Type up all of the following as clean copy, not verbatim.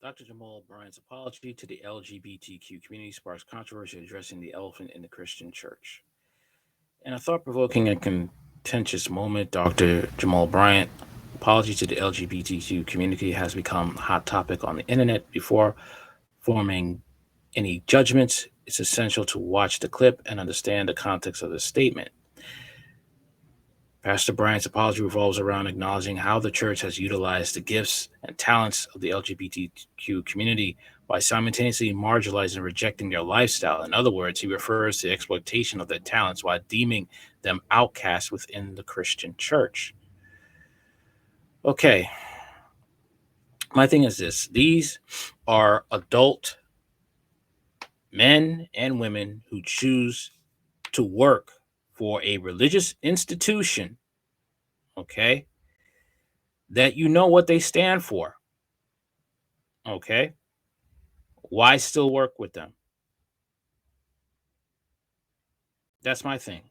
Dr. Jamal Bryant's apology to the LGBTQ community sparks controversy addressing the elephant in the Christian church. In a thought provoking and contentious moment, Dr. Jamal Bryant apology to the LGBTQ community has become a hot topic on the internet. Before forming any judgments, it's essential to watch the clip and understand the context of the statement. Pastor Bryant's apology revolves around acknowledging how the church has utilized the gifts and talents of the LGBTQ community by simultaneously marginalizing and rejecting their lifestyle. In other words, he refers to the exploitation of their talents while deeming them outcasts within the Christian church. Okay, my thing is this: these are adult men and women who choose to work for a religious institution, okay, that you know what they stand for. Okay. Why still work with them? That's my thing.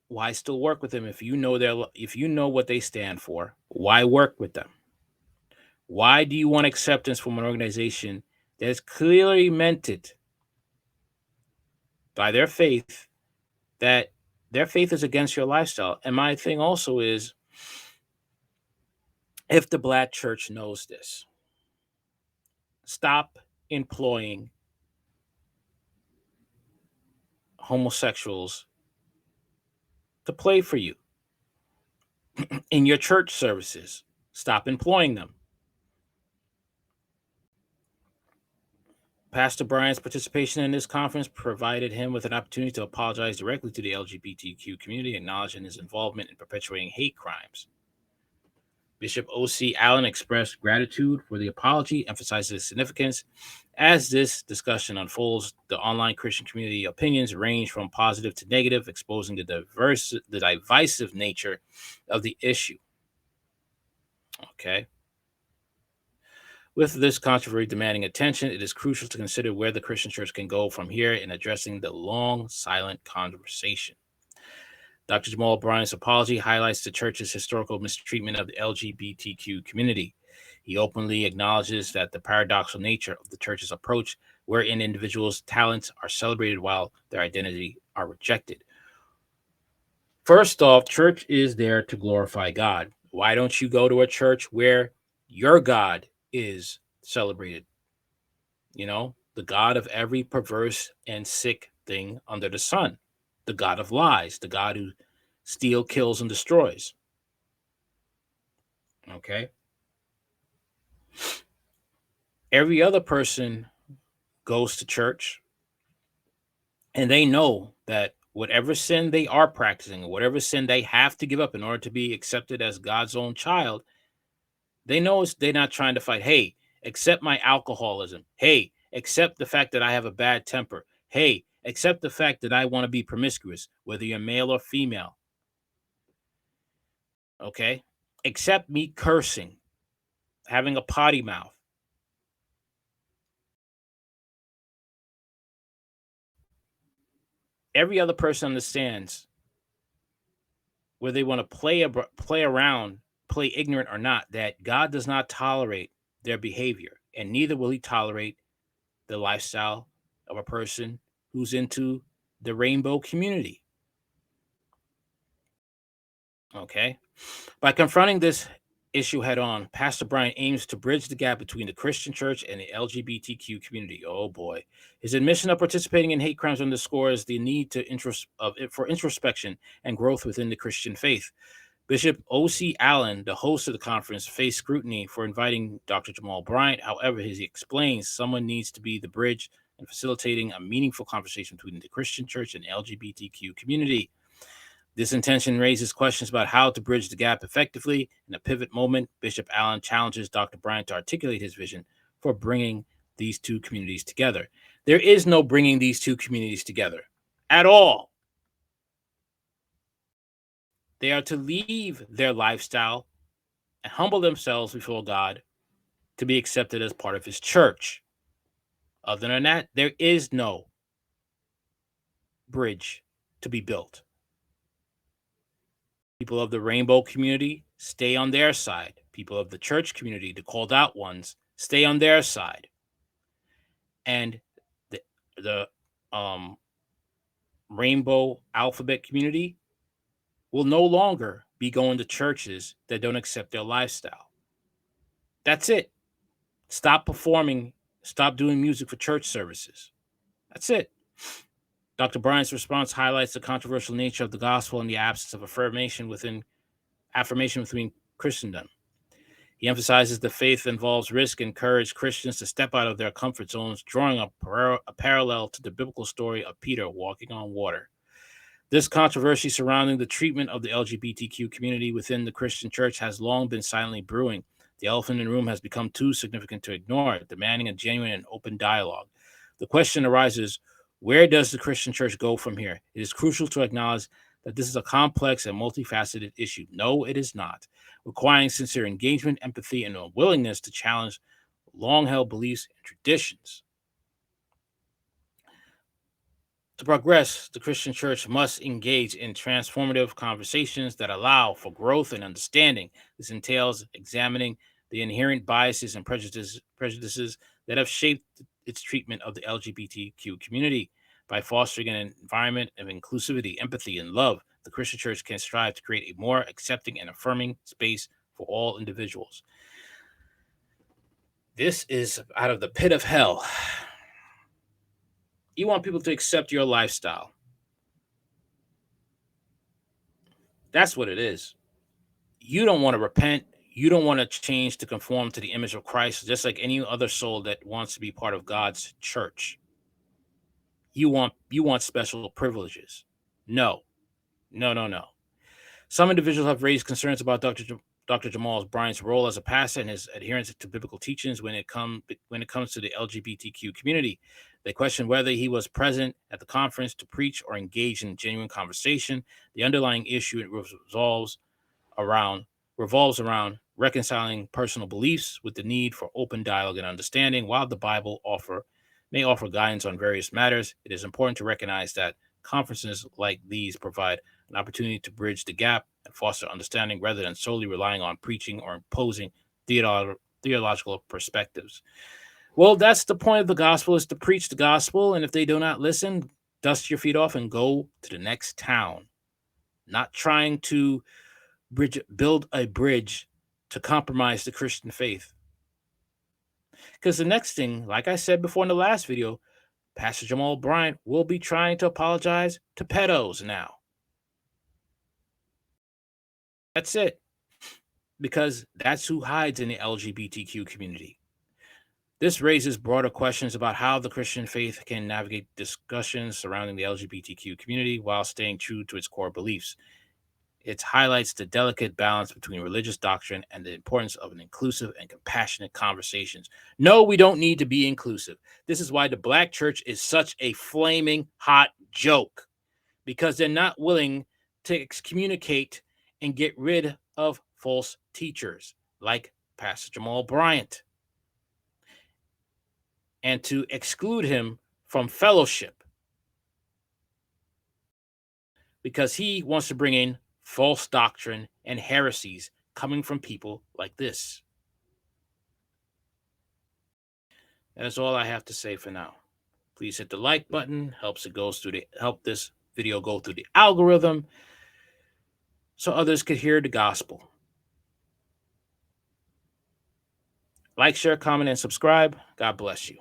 Why still work with them if you know what they stand for? Why work with them? Why do you want acceptance from an organization that is clearly meant it by their faith that their faith is against your lifestyle? And my thing also is, if the black church knows this, stop employing homosexuals to play for you in your church services. Stop employing them. Pastor Bryant's participation in this conference provided him with an opportunity to apologize directly to the LGBTQ community, acknowledging his involvement in perpetuating hate crimes. Bishop O.C. Allen expressed gratitude for the apology, emphasizing its significance. As this discussion unfolds, the online Christian community opinions range from positive to negative, exposing the divisive nature of the issue. Okay. With this controversy demanding attention, it is crucial to consider where the Christian church can go from here in addressing the long, silent conversation. Dr. Jamal Bryant's apology highlights the church's historical mistreatment of the LGBTQ community. He openly acknowledges that the paradoxical nature of the church's approach, wherein individuals' talents are celebrated while their identity are rejected. First off, church is there to glorify God. Why don't you go to a church where your God is celebrated? You know, the God of every perverse and sick thing under the sun, the God of lies, the God who steals, kills, and destroys. Okay. Every other person goes to church and they know that whatever sin they are practicing, or whatever sin they have to give up in order to be accepted as God's own child, they know they're not trying to fight. Hey, accept my alcoholism. Hey, accept the fact that I have a bad temper. Hey, accept the fact that I want to be promiscuous, whether you're male or female. Okay? Accept me cursing, having a potty mouth. Every other person understands whether they want to play around, play ignorant or not, that God does not tolerate their behavior, and neither will He tolerate the lifestyle of a person who's into the rainbow community. Okay. By confronting this issue head on, Pastor Bryant aims to bridge the gap between the Christian church and the LGBTQ community. Oh boy. His admission of participating in hate crimes underscores the need for introspection and growth within the Christian faith. Bishop O.C. Allen, the host of the conference, faced scrutiny for inviting Dr. Jamal Bryant. However, as he explains, someone needs to be the bridge in facilitating a meaningful conversation between the Christian church and LGBTQ community. This intention raises questions about how to bridge the gap effectively. In a pivot moment, Bishop Allen challenges Dr. Bryant to articulate his vision for bringing these two communities together. There is no bringing these two communities together at all. They are to leave their lifestyle and humble themselves before God to be accepted as part of His church. Other than that, there is no bridge to be built. People of the rainbow community stay on their side. people of the church community, the called out ones, stay on their side. And the rainbow alphabet community will no longer be going to churches that don't accept their lifestyle. That's it. Stop performing, stop doing music for church services. That's it. Dr. Bryant's response highlights the controversial nature of the gospel and the absence of affirmation within Christendom. He emphasizes that faith involves risk and encourages Christians to step out of their comfort zones, drawing a parallel to the biblical story of Peter walking on water. This controversy surrounding the treatment of the LGBTQ community within the Christian church has long been silently brewing. The elephant in the room has become too significant to ignore, demanding a genuine and open dialogue. The question arises, where does the Christian church go from here? It is crucial to acknowledge that this is a complex and multifaceted issue. No, it is not, requiring sincere engagement, empathy, and a willingness to challenge long-held beliefs and traditions. To progress, the Christian church must engage in transformative conversations that allow for growth and understanding. This entails examining the inherent biases and prejudices that have shaped its treatment of the LGBTQ community. By fostering an environment of inclusivity, empathy, and love, the Christian church can strive to create a more accepting and affirming space for all individuals. This is out of the pit of hell. You want people to accept your lifestyle. That's what it is. You don't want to repent. You don't want to change to conform to the image of Christ, just like any other soul that wants to be part of God's church. You want special privileges. No. Some individuals have raised concerns about Dr. Jamal Bryant's role as a pastor and his adherence to biblical teachings when it comes to the LGBTQ community. They question whether he was present at the conference to preach or engage in genuine conversation. The underlying issue revolves around reconciling personal beliefs with the need for open dialogue and understanding. While the Bible may offer guidance on various matters, it is important to recognize that conferences like these provide an opportunity to bridge the gap and foster understanding rather than solely relying on preaching or imposing theological perspectives. Well, that's the point of the gospel, is to preach the gospel, and if they do not listen, dust your feet off and go to the next town. Not trying to build a bridge to compromise the Christian faith. Because the next thing, like I said before in the last video, Pastor Jamal Bryant will be trying to apologize to pedos now. That's it. Because that's who hides in the LGBTQ community. This raises broader questions about how the Christian faith can navigate discussions surrounding the LGBTQ community while staying true to its core beliefs. It highlights the delicate balance between religious doctrine and the importance of an inclusive and compassionate conversations. No, we don't need to be inclusive. This is why the Black church is such a flaming hot joke, because they're not willing to excommunicate and get rid of false teachers like Pastor Jamal Bryant and to exclude him from fellowship because he wants to bring in false doctrine and heresies coming from people like this. That is all I have to say for now. Please hit the like button. Help this video go through the algorithm so others could hear the gospel. Like, share, comment, and subscribe. God bless you.